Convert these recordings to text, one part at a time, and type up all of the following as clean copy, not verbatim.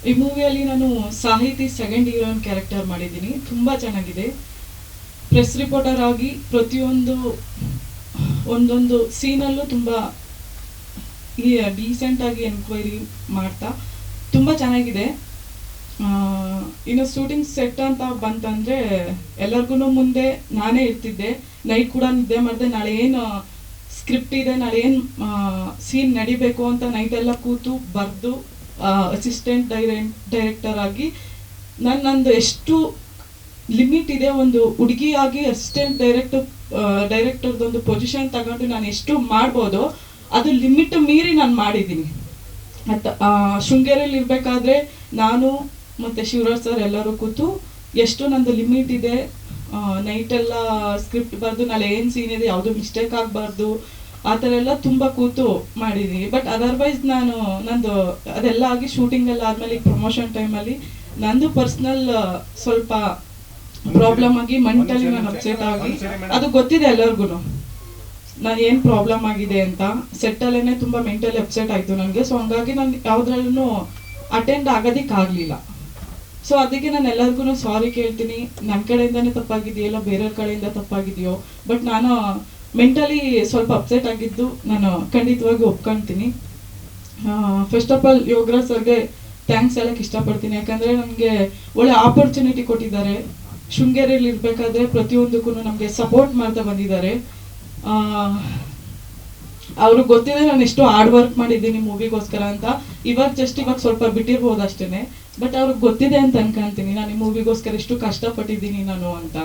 ಈ ಮೂವಿಯಲ್ಲಿ ನಾನು ಸಾಹಿತಿ ಸೆಕೆಂಡ್ ಹೀರೋಯಿನ್ ಕ್ಯಾರೆಕ್ಟರ್ ಮಾಡಿದ್ದೀನಿ. ತುಂಬ ಚೆನ್ನಾಗಿದೆ. ಪ್ರೆಸ್ ರಿಪೋರ್ಟರ್ ಆಗಿ ಪ್ರತಿಯೊಂದು ಒಂದೊಂದು ಸೀನಲ್ಲೂ ತುಂಬ ಡೀಸೆಂಟಾಗಿ ಎನ್ಕ್ವೈರಿ ಮಾಡ್ತಾ ತುಂಬ ಚೆನ್ನಾಗಿದೆ. ಇನ್ನು ಶೂಟಿಂಗ್ ಸೆಟ್ ಅಂತ ಬಂತಂದರೆ ಎಲ್ಲರಿಗೂ ಮುಂದೆ ನಾನೇ ಇರ್ತಿದ್ದೆ. ನೈಟ್ ಕೂಡ ನಿದ್ದೆ ಮಾಡಿದೆ. ನಾಳೆ ಏನು ಸ್ಕ್ರಿಪ್ಟ್ ಇದೆ, ನಾಳೆ ಏನು ಸೀನ್ ನಡಿಬೇಕು ಅಂತ ನೈಟೆಲ್ಲ ಕೂತು ಬರೆದು ಅಸಿಸ್ಟೆಂಟ್ ಡೈರೆಕ್ಟರ್ ಆಗಿ ನಂದು ಎಷ್ಟು ಲಿಮಿಟ್ ಇದೆ, ಒಂದು ಹುಡುಗಿಯಾಗಿ ಅಸಿಸ್ಟೆಂಟ್ ಡೈರೆಕ್ಟರ್ದೊಂದು ಪೊಸಿಷನ್ ತಗೊಂಡು ನಾನು ಎಷ್ಟು ಮಾಡ್ಬೋದು ಅದು ಲಿಮಿಟ್ ಮೀರಿ ನಾನು ಮಾಡಿದ್ದೀನಿ. ಶೃಂಗೇರಿಯಲ್ಲಿ ಇರಬೇಕಾದ್ರೆ ನಾನು ಮತ್ತು ಶಿವರಾಜ್ ಸರ್ ಎಲ್ಲರೂ ಕೂತು ಎಷ್ಟು ನಂದು ಲಿಮಿಟ್ ಇದೆ, ನೈಟೆಲ್ಲ ಸ್ಕ್ರಿಪ್ಟ್ ಬರೆದು ನಾಳೆ ಏನು ಸೀನ್ ಇದೆ ಯಾವುದು ಮಿಸ್ಟೇಕ್ ಆಗಬಾರ್ದು ಆ ಥರ ಎಲ್ಲ ತುಂಬ ಕೂತು ಮಾಡಿದ್ದೀನಿ. ಬಟ್ ಅದರ್ವೈಸ್ ನಂದು ಅದೆಲ್ಲ ಆಗಿ ಶೂಟಿಂಗ್ ಎಲ್ಲ ಆದಮೇಲೆ ಈಗ ಪ್ರಮೋಷನ್ ಟೈಮಲ್ಲಿ ನಂದು ಪರ್ಸ್ನಲ್ ಸ್ವಲ್ಪ ಪ್ರಾಬ್ಲಮ್ ಆಗಿ ಮೆಂಟಲಿ ನಾನು ಅಪ್ಸೆಟ್ ಆಗಿ, ಅದು ಗೊತ್ತಿದೆ ಎಲ್ಲರಿಗೂ ನಾನು ಏನು ಪ್ರಾಬ್ಲಮ್ ಆಗಿದೆ ಅಂತ. ಸೆಟ್ಟಲ್ಲೇ ತುಂಬ ಮೆಂಟಲಿ ಅಪ್ಸೆಟ್ ಆಯಿತು ನನಗೆ. ಸೊ ಹಂಗಾಗಿ ನಾನು ಯಾವುದ್ರಲ್ಲೂ ಅಟೆಂಡ್ ಆಗೋದಕ್ಕಾಗಲಿಲ್ಲ. ಸೊ ಅದಕ್ಕೆ ನಾನು ಎಲ್ಲರಿಗೂ ಸಾರಿ ಕೇಳ್ತೀನಿ. ನನ್ನ ಕಡೆಯಿಂದನೇ ತಪ್ಪಾಗಿದೆಯೋ ಇಲ್ಲ ಬೇರೆಯವ್ರ ಕಡೆಯಿಂದ ತಪ್ಪಾಗಿದೆಯೋ, ಬಟ್ ನಾನು ಮೆಂಟಲಿ ಸ್ವಲ್ಪ ಅಪ್ಸೆಟ್ ಆಗಿದ್ದು ನಾನು ಖಂಡಿತವಾಗಿ ಒಪ್ಕೊಳ್ತೀನಿ. ಫಸ್ಟ್ ಆಫ್ ಆಲ್ ಯೋಗರಾಜ್ ಸರ್ಗೆ ಥ್ಯಾಂಕ್ಸ್ ಹೇಳಕ್ಕೆ ಇಷ್ಟಪಡ್ತೀನಿ. ಯಾಕಂದರೆ ನಮಗೆ ಒಳ್ಳೆ ಆಪರ್ಚುನಿಟಿ ಕೊಟ್ಟಿದ್ದಾರೆ. ಶೃಂಗೇರಿಯಲ್ಲಿ ಇರಬೇಕಾದ್ರೆ ಪ್ರತಿಯೊಂದಕ್ಕೂ ನಮಗೆ ಸಪೋರ್ಟ್ ಮಾಡ್ತಾ ಬಂದಿದ್ದಾರೆ. ಅವ್ರಿಗೆ ಗೊತ್ತಿದೆ ನಾನು ಎಷ್ಟು ಹಾರ್ಡ್ ವರ್ಕ್ ಮಾಡಿದ್ದೀನಿ ಮೂವಿಗೋಸ್ಕರ ಅಂತ. ಇವಾಗ ಸ್ವಲ್ಪ ಬಿಟ್ಟಿರ್ಬೋದು ಅಷ್ಟೇ. ಬಟ್ ಅವ್ರಿಗೆ ಗೊತ್ತಿದೆ ಅಂತ ಅನ್ಕೊಂತೀನಿ ನಾನು ಈ ಮೂವಿಗೋಸ್ಕರ ಎಷ್ಟು ಕಷ್ಟಪಟ್ಟಿದ್ದೀನಿ ನಾನು ಅಂತ.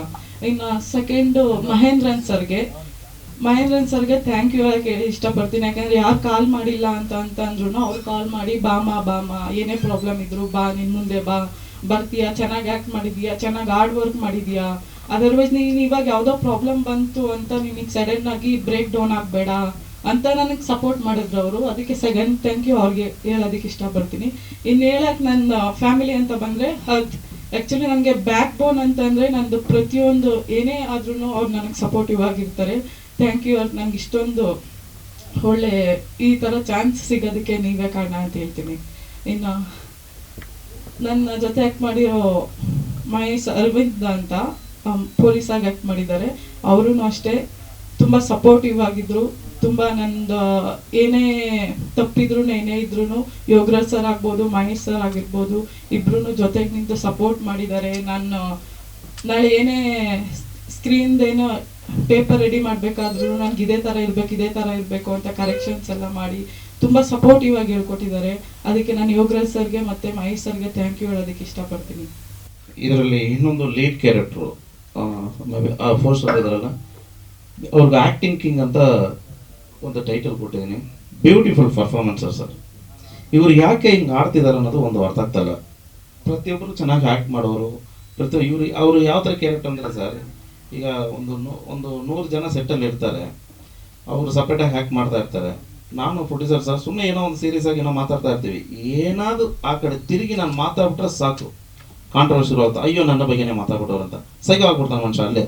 ಇನ್ನು ಸೆಕೆಂಡು ಮಹೇಂದ್ರನ್ ಸರ್ಗೆ ಥ್ಯಾಂಕ್ ಯು ಹೇಳಕ್ಕೆ ಇಷ್ಟಪಡ್ತೀನಿ. ಯಾಕಂದರೆ ಯಾರು ಕಾಲ್ ಮಾಡಿಲ್ಲ ಅಂದ್ರೂ ಅವ್ರು ಕಾಲ್ ಮಾಡಿ ಬಾಮ ಏನೇ ಪ್ರಾಬ್ಲಮ್ ಇದ್ರು ಬಾ, ನಿನ್ನ ಮುಂದೆ ಬರ್ತೀಯಾ, ಚೆನ್ನಾಗಿ ಆ್ಯಕ್ಟ್ ಮಾಡಿದೀಯಾ, ಚೆನ್ನಾಗಿ ಹಾರ್ಡ್ ವರ್ಕ್ ಮಾಡಿದೀಯಾ, ಅದರ್ವೈಸ್ ನೀನು ಇವಾಗ ಯಾವುದೋ ಪ್ರಾಬ್ಲಮ್ ಬಂತು ಅಂತ ನಿನಗೆ ಸಡನ್ ಆಗಿ ಬ್ರೇಕ್ ಡೌನ್ ಆಗಬೇಡ ಅಂತ ನನಗೆ ಸಪೋರ್ಟ್ ಮಾಡಿದ್ರು ಅವರು. ಅದಕ್ಕೆ ಸೆಕೆಂಡ್ ಥ್ಯಾಂಕ್ ಯು ಅವ್ರಿಗೆ ಹೇಳೋದಕ್ಕೆ ಇಷ್ಟಪಡ್ತೀನಿ. ಇನ್ನು ಹೇಳಕ್ಕೆ ನನ್ನ ಫ್ಯಾಮಿಲಿ ಅಂತ ಬಂದರೆ ಆ್ಯಕ್ಚುಲಿ ನನಗೆ ಬ್ಯಾಕ್ ಬೋನ್ ಅಂತಂದರೆ ನಂದು ಪ್ರತಿಯೊಂದು ಏನೇ ಆದ್ರೂ ಅವ್ರು ನನಗೆ ಸಪೋರ್ಟಿವ್ ಆಗಿರ್ತಾರೆ. Thank you. ಅವ್ರಿಗೆ ನಂಗೆ ಇಷ್ಟೊಂದು ಒಳ್ಳೆ ಈ ಥರ ಚಾನ್ಸ್ ಸಿಗೋದಕ್ಕೆ ನೀವೇ ಕಾರಣ ಅಂತ ಹೇಳ್ತೀನಿ. ಇನ್ನು ನನ್ನ ಜೊತೆ ಆ್ಯಕ್ಟ್ ಮಾಡಿರೋ ಮಹೇಶ್ ಅರವಿಂದ್ ಅಂತ ಪೊಲೀಸಾಗಿ ಆ್ಯಕ್ಟ್ ಮಾಡಿದ್ದಾರೆ. ಅವರೂ ಅಷ್ಟೇ ತುಂಬ ಸಪೋರ್ಟಿವ್ ಆಗಿದ್ದರು. ತುಂಬ ನಂದು ಏನೇ ತಪ್ಪಿದ್ರು ಏನೇ ಇದ್ರೂ ಯೋಗರಾಜ್ ಸರ್ ಆಗ್ಬೋದು, ಮಹೇಶ್ ಸರ್ ಆಗಿರ್ಬೋದು, ಇಬ್ಬರೂ ಜೊತೆಗೆ ನಿಂತು ಸಪೋರ್ಟ್ ಮಾಡಿದ್ದಾರೆ. ನಾನು ನಾಳೆ ಏನೇ ಸ್ಕ್ರೀನ್ದೇನೋ ಪೇಪರ್ ರೆಡಿ ಮಾಡಬೇಕಾದ್ರೂ ನನಗೆ ಇದೇ ಥರ ಇರಬೇಕು ಅಂತ ಕರೆಕ್ಷನ್ಸ್ ಎಲ್ಲ ಮಾಡಿ ತುಂಬ ಸಪೋರ್ಟಿವ್ ಆಗಿ ಹೇಳ್ಕೊಟ್ಟಿದ್ದಾರೆ. ಅದಕ್ಕೆ ನಾನು ಯೋಗರಾಜ್ ಸರ್ಗೆ ಮತ್ತು ಮಹೇಶ್ ಸರ್ಗೆ ಥ್ಯಾಂಕ್ ಯು ಹೇಳೋದಕ್ಕೆ ಇಷ್ಟಪಡ್ತೀನಿ. ಇದರಲ್ಲಿ ಇನ್ನೊಂದು ಲೀಡ್ ಕ್ಯಾರೆಕ್ಟ್ರು ಫೋರ್ಸ್ ಇದಾರಲ್ಲ, ಅವ್ರಿಗೆ ಆ್ಯಕ್ಟಿಂಗ್ ಕಿಂಗ್ ಅಂತ ಒಂದು ಟೈಟಲ್ ಕೊಟ್ಟಿದ್ದೀನಿ. Beautiful performance sir. ಇವರು ಯಾಕೆ ಹಿಂಗೆ ಆಡ್ತಿದ್ದಾರೆ ಅನ್ನೋದು ಒಂದು ಅರ್ಥ ಆಗ್ತಾಯಿಲ್ಲ. ಪ್ರತಿಯೊಬ್ಬರು ಚೆನ್ನಾಗಿ ಆ್ಯಕ್ಟ್ ಮಾಡೋರು. ಅವರು ಯಾವ ಥರ ಕ್ಯಾರೆಕ್ಟರ್ ಅಂದರೆ ಸರ್, ಈಗ ಒಂದು 100 ಜನ ಸೆಟ್ಟಲ್ಲಿ ಇರ್ತಾರೆ, ಅವರು ಸಪ್ರೇಟಾಗಿ ಆ್ಯಕ್ಟ್ ಮಾಡ್ತಾ ಇರ್ತಾರೆ. ನಾನು ಪ್ರೊಡ್ಯೂಸರ್ ಸರ್ ಸುಮ್ಮನೆ ಏನೋ ಒಂದು ಸೀರಿಯಸ್ ಆಗಿ ಏನೋ ಮಾತಾಡ್ತಾ ಇರ್ತೀವಿ. ಏನಾದರೂ ಆ ಕಡೆ ತಿರುಗಿ ನಾನು ಮಾತಾಡ್ಬಿಟ್ರೆ ಸಾಕು ಕಾಂಟ್ರವರ್ಸಿ ಶುರು ಆಗುತ್ತೆ. ಅಯ್ಯೋ ನನ್ನ ಬಗ್ಗೆನೇ ಮಾತಾಡ್ಬಿಟ್ಟವ್ರು ಅಂತ ಸೈಕೋ ಆಗ್ಬಿಡ್ತಾನೆ ಮನುಷ್ಯ ಅಲ್ಲೇ.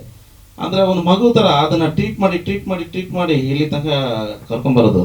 ಅಂದರೆ ಒಂದು ಮಗು ಥರ ಅದನ್ನು ಟ್ರೀಟ್ ಮಾಡಿ ಇಲ್ಲಿ ತನಕ ಕರ್ಕೊಂಬರೋದು